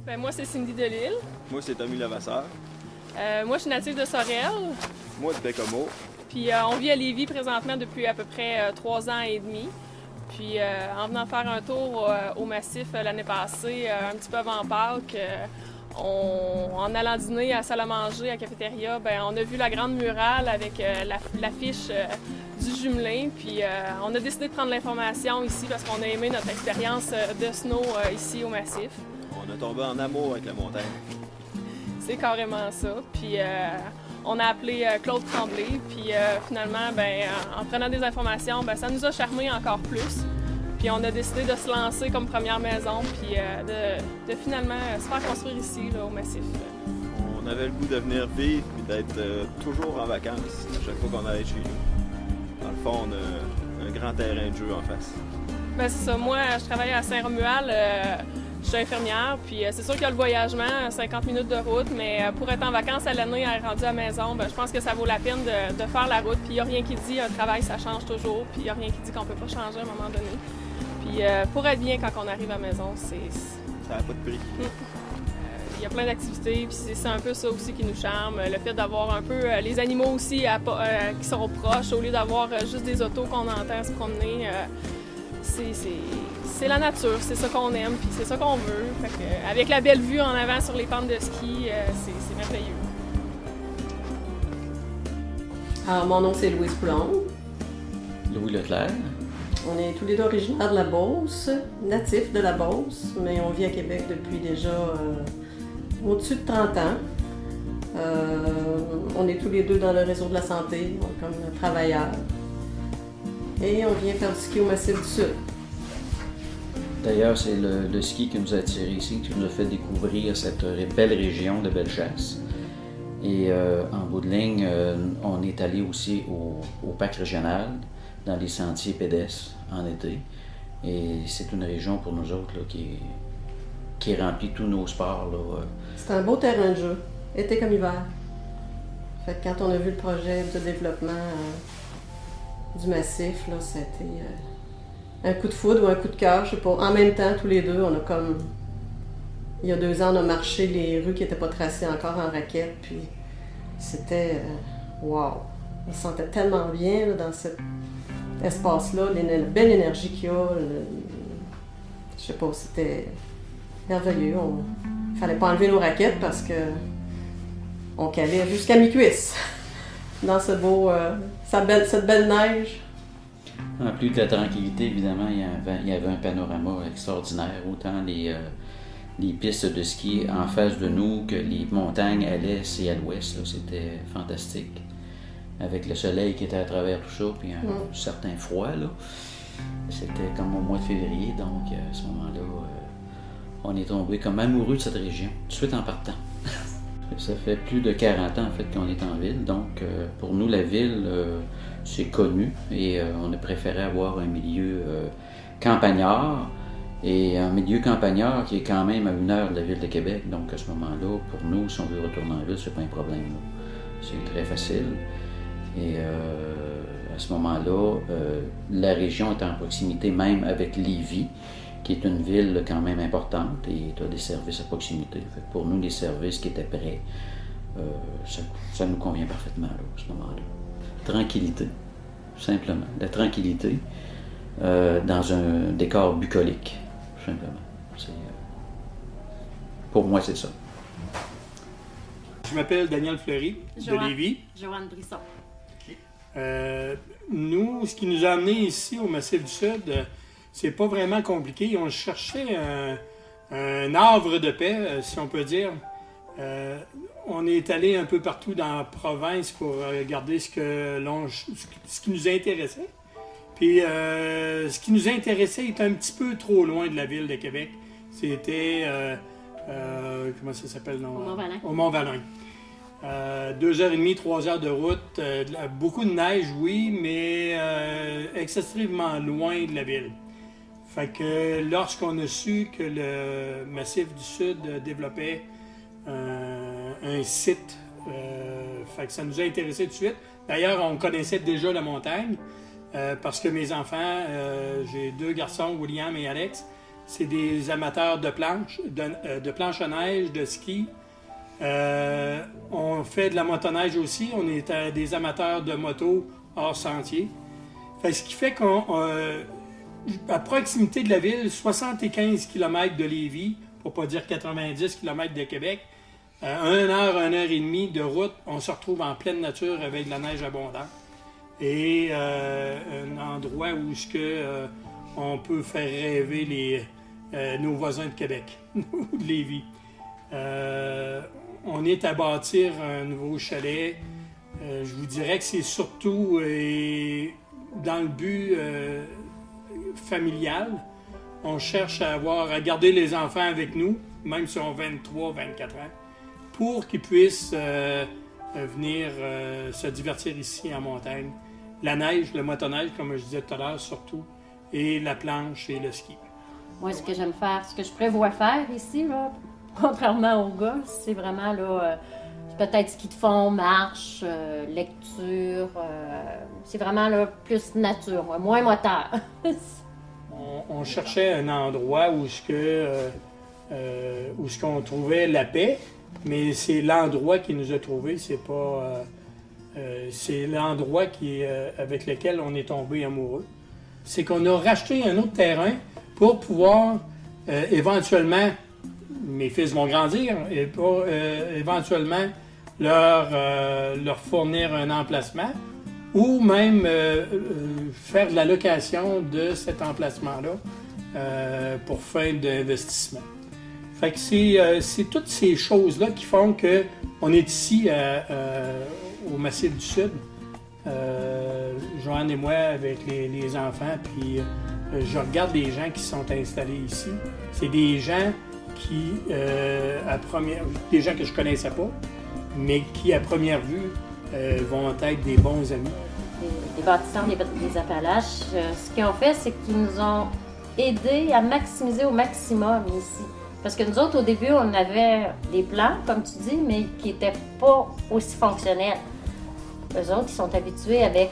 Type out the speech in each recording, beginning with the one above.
Ben, moi, c'est Cindy Delisle. Moi, c'est Tommy Levasseur. Moi, je suis native de Sorel. Moi, de Bécomo. Puis on vit à Lévis présentement depuis à peu près 3 ans et demi. Puis en venant faire un tour au massif l'année passée, un petit peu avant Pâques, en allant dîner à salle à manger, à cafétéria, ben, on a vu la grande murale avec l'affiche du jumelé. Puis on a décidé de prendre l'information ici parce qu'on a aimé notre expérience de snow ici au massif. On a tombé en amour avec la montagne. C'est carrément ça. Puis on a appelé Claude Tremblay. Puis finalement, ben, en prenant des informations, ben, ça nous a charmé encore plus. Puis on a décidé de se lancer comme première maison, puis de finalement se faire construire ici, là, au massif. On avait le goût de venir vivre et d'être toujours en vacances à chaque fois qu'on allait chez nous. Dans le fond, on a un grand terrain de jeu en face. Ben c'est ça. Moi, je travaille à Saint-Romuald. Je suis infirmière, puis c'est sûr qu'il y a le voyagement, 50 minutes de route, mais pour être en vacances à l'année et rendu à la maison, ben, je pense que ça vaut la peine de faire la route. Puis il n'y a rien qui dit un travail, ça change toujours, puis il n'y a rien qui dit qu'on ne peut pas changer à un moment donné. Puis pour être bien quand on arrive à la maison, Ça n'a pas de prix. Il y a plein d'activités, puis c'est un peu ça aussi qui nous charme. Le fait d'avoir un peu les animaux aussi qui sont proches, au lieu d'avoir juste des autos qu'on entend se promener. C'est la nature, c'est ça qu'on aime, puis c'est ça qu'on veut. Fait que, avec la belle vue en avant sur les pentes de ski, c'est merveilleux. Alors, mon nom, c'est Louise Poulon. Louis Leclerc. On est tous les deux originaires de la Beauce, natifs de la Beauce, mais on vit à Québec depuis déjà au-dessus de 30 ans. On est tous les deux dans le réseau de la santé, comme travailleurs. Et on vient faire du ski au Massif du Sud. D'ailleurs, c'est le ski qui nous a attirés ici, qui nous a fait découvrir cette belle région de Bellechasse. Et en bout de ligne, on est allé aussi au parc régional, dans les sentiers pédestres en été. Et c'est une région pour nous autres là, qui remplit tous nos sports. C'est un beau terrain de jeu, été comme hiver. Fait que quand on a vu le projet de développement du massif, là, c'était un coup de foudre ou un coup de cœur, je sais pas. En même temps, tous les deux, on a comme... Il y a 2 ans, on a marché les rues qui n'étaient pas tracées encore en raquette, puis c'était... wow! On se sentait tellement bien là, dans cet espace-là, la belle énergie qu'il y a. Je sais pas, c'était merveilleux. Il fallait pas enlever nos raquettes parce que on calait jusqu'à mi-cuisse dans ce beau, cette belle neige. En plus de la tranquillité, évidemment, il y avait un panorama extraordinaire. Autant les pistes de ski en face de nous que les montagnes à l'est et à l'ouest. C'était fantastique. Avec le soleil qui était à travers tout ça, puis un certain froid. Là. C'était comme au mois de février, donc à ce moment-là, on est tombé comme amoureux de cette région, tout de suite en partant. Ça fait plus de 40 ans en fait qu'on est en ville, donc pour nous la ville c'est connu et on a préféré avoir un milieu campagnard et un milieu campagnard qui est quand même à 1 heure de la ville de Québec, donc à ce moment-là, pour nous, si on veut retourner en ville, c'est pas un problème. Là. C'est très facile et à ce moment-là, la région est en proximité même avec Lévis, qui est une ville quand même importante et tu as des services à proximité. Fait que pour nous, les services qui étaient prêts, ça nous convient parfaitement là, à ce moment-là. Tranquillité, simplement. La tranquillité dans un décor bucolique, simplement. Pour moi, c'est ça. Je m'appelle Daniel Fleury, de Lévis. Joanne Brisson. Nous, ce qui nous a amenés ici au Massif du Sud, c'est pas vraiment compliqué. On cherchait un havre de paix, si on peut dire. On est allé un peu partout dans la province pour regarder ce qui nous intéressait. Puis, ce qui nous intéressait est un petit peu trop loin de la ville de Québec. C'était, comment ça s'appelle? Au Mont-Valin. Au Mont-Valin. 2h30, 3 heures de route, beaucoup de neige, oui, mais excessivement loin de la ville. Fait que lorsqu'on a su que le Massif du Sud développait un site, fait que ça nous a intéressés tout de suite. D'ailleurs, on connaissait déjà la montagne parce que mes enfants, j'ai 2 garçons, William et Alex, c'est des amateurs de planche, de planche à neige, de ski. On fait de la motoneige aussi. On est des amateurs de moto hors sentier. Ce qui fait qu'à proximité de la ville, 75 km de Lévis, pour ne pas dire 90 km de Québec, 1 heure et demie de route, on se retrouve en pleine nature avec de la neige abondante. Et un endroit où on peut faire rêver nos voisins de Québec ou de Lévis. On est à bâtir un nouveau chalet. Je vous dirais que c'est surtout dans le but familial. On cherche à garder les enfants avec nous, même si on a 23, 24 ans, pour qu'ils puissent venir se divertir ici en montagne. La neige, le motoneige, comme je disais tout à l'heure, surtout, et la planche et le ski. Moi, ce que j'aime faire, ce que je prévois faire ici, là, contrairement aux gars, c'est vraiment là, peut-être ski de fond, marche, lecture. C'est vraiment là, plus nature, moins moteur. On cherchait un endroit où on trouvait la paix, mais c'est l'endroit qui nous a trouvés, c'est pas... c'est l'endroit avec lequel on est tombé amoureux. C'est qu'on a racheté un autre terrain pour pouvoir éventuellement, mes fils vont grandir, et pour éventuellement leur fournir un emplacement ou même faire de la location de cet emplacement-là pour fin d'investissement. Fait que c'est toutes ces choses-là qui font qu'on est ici au Massif du Sud, Joanne et moi avec les enfants, puis je regarde les gens qui sont installés ici. C'est des gens des gens que je connaissais pas, mais qui à première vue vont être des bons amis. Les bâtisseurs des Appalaches, ce qu'ils ont fait, c'est qu'ils nous ont aidés à maximiser au maximum ici. Parce que nous autres, au début, on avait des plans, comme tu dis, mais qui n'étaient pas aussi fonctionnels. Eux autres, ils sont habitués avec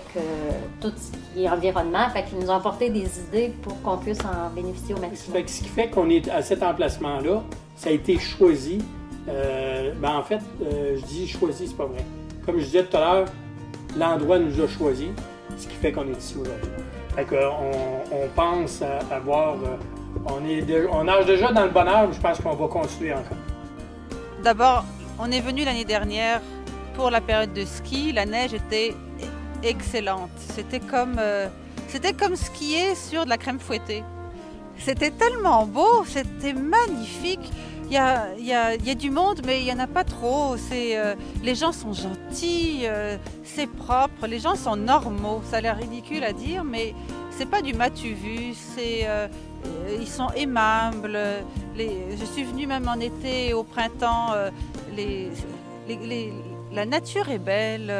tout ce qui est environnement, fait qu'ils nous ont apporté des idées pour qu'on puisse en bénéficier au maximum. Ce qui fait qu'on est à cet emplacement-là, ça a été choisi. En fait, je dis choisi, c'est pas vrai. Comme je disais tout à l'heure, l'endroit nous a choisi, ce qui fait qu'on est ici aujourd'hui. Fait qu'on pense avoir... on nage déjà dans le bonheur, mais je pense qu'on va continuer encore. D'abord, on est venu l'année dernière pour la période de ski. La neige était excellente. C'était comme skier sur de la crème fouettée. C'était tellement beau, c'était magnifique. Il y a du monde, mais il n'y en a pas trop. Les gens sont gentils, c'est propre, les gens sont normaux. Ça a l'air ridicule à dire, mais c'est pas du m'as-tu vu, ils sont aimables. Je suis venue même en été, au printemps. La nature est belle,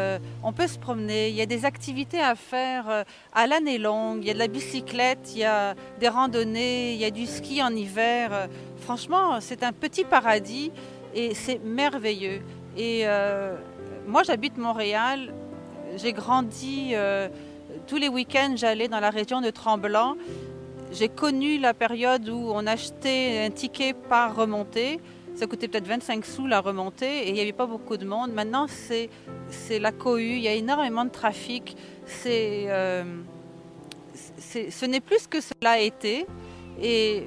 on peut se promener, il y a des activités à faire à l'année longue, il y a de la bicyclette, il y a des randonnées, il y a du ski en hiver. Franchement, c'est un petit paradis et c'est merveilleux. Et moi, j'habite Montréal, j'ai grandi, tous les week-ends, j'allais dans la région de Tremblant. J'ai connu la période où on achetait un ticket par remontée. Ça coûtait peut-être 25 sous la remontée et il n'y avait pas beaucoup de monde. Maintenant, c'est la cohue, il y a énormément de trafic. Ce n'est plus ce que cela a été. Et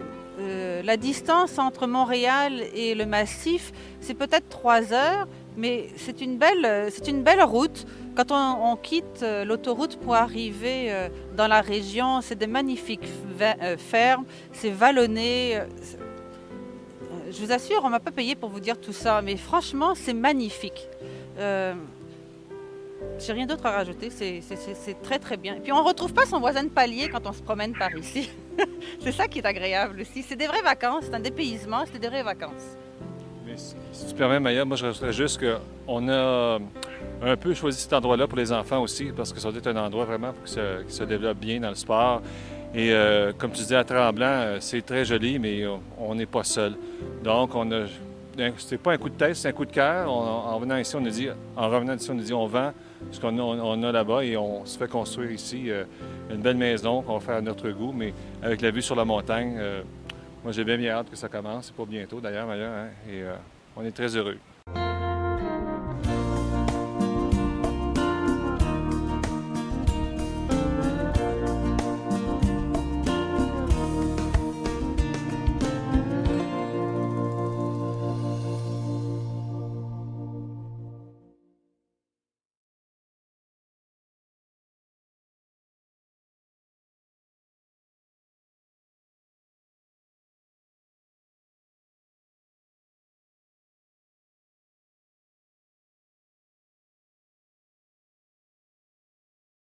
la distance entre Montréal et le Massif, c'est peut-être 3 heures, mais c'est une belle route. Quand on quitte l'autoroute pour arriver dans la région, c'est des magnifiques fermes, c'est vallonné. Je vous assure, on ne m'a pas payé pour vous dire tout ça, mais franchement, c'est magnifique. J'ai rien d'autre à rajouter, c'est très très bien. Et puis on ne retrouve pas son voisin de palier quand on se promène par ici. C'est ça qui est agréable aussi. C'est des vraies vacances, c'est un dépaysement, c'est des vraies vacances. Mais si tu permets, Maya, moi je rajouterais juste qu'on a un peu choisi cet endroit-là pour les enfants aussi, parce que ça doit être un endroit vraiment pour qu'ils se développent bien dans le sport. Et comme tu disais, à Tremblant, c'est très joli, mais on n'est pas seul. Donc, c'était pas un coup de tête, c'est un coup de cœur. En revenant d'ici, on a dit on vend ce qu'on a là-bas et on se fait construire ici une belle maison qu'on va faire à notre goût, mais avec la vue sur la montagne. Moi, Moi, j'ai bien hâte que ça commence. C'est pas bientôt, d'ailleurs, Maya, hein, et on est très heureux.